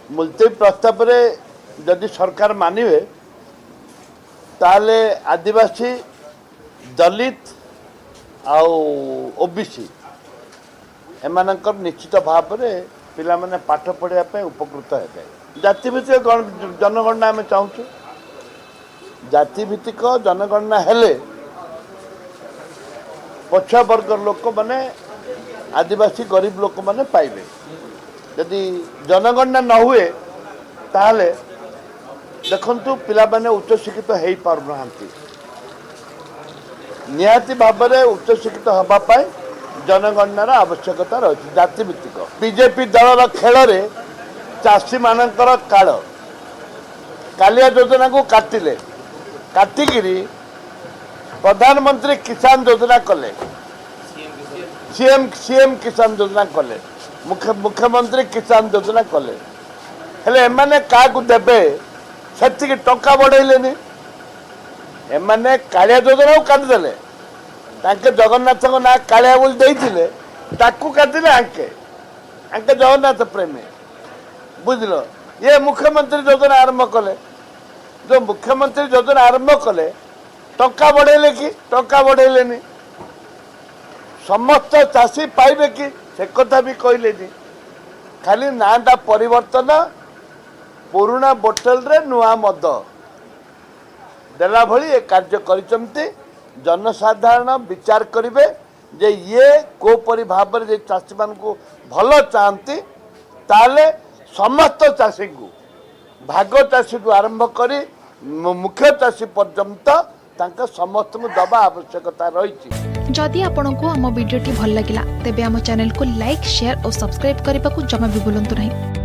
मुलतवी प्रस्ताव रे जदि सरकार मानिवे ताले आदिवासी दलित आउ ओबीसी एमानकर निश्चित भाव में पिला माने पाठ पढ़ाई उपकृत हे जातिभित्तिक जनगणना आम चाहूँ जातिभित्तिक जनगणना हेले पछुआ वर्ग लोक माने आदिवासी गरीब लोक माने पाइबे यदि जनगणना न हुए ताहले देखंतु पिला माने उच्च शिक्षित हो पार नांती निहाती भाव में उच्च शिक्षित हवा पाए जनगणनार आवश्यकता रही जातिभित्तिक बीजेपी दलर खेल चाषी मानकर काल कालिया योजना को काटिले काटिकी प्रधानमंत्री किसान योजना कले सीएम किसान योजना कले मुख्यमंत्री किसान योजना कले हेले एमाने काकु देबे सेतिक टंका बढ़ेलेनी एमाने कालिया योजना को काटिदेले तांके जगन्नाथ को ना कालिया बोल देइथिले ताकू काटिले आंके आंके जगन्नाथ प्रेमी बुझलो ये मुख्यमंत्री योजना आरंभ कले जो मुख्यमंत्री योजना आरंभ कले टंका बढ़ेले कि टंका बढ़ेलेनी समस्त चाषी पाइबे कि से कथा भी कहलेनी खाली नाटा परिवर्तन पुराना बोतल रे नुआ मद देला भली ए कार्य करिसंती जनसाधारण विचार करिवे जे ये कोपरि भाव में चाषी मान को भल चाहती ताले समस्त चाषी को भाग चाषी को आरंभ करी मुख्य चाषी पर्यंत तांका समस्त को दबा आवश्यकता रही। जदि आपंक आम भिडी भल लगा तेब आम चैनल को लाइक शेयर और सब्सक्राइब करने को जमा भी भूलु नहीं।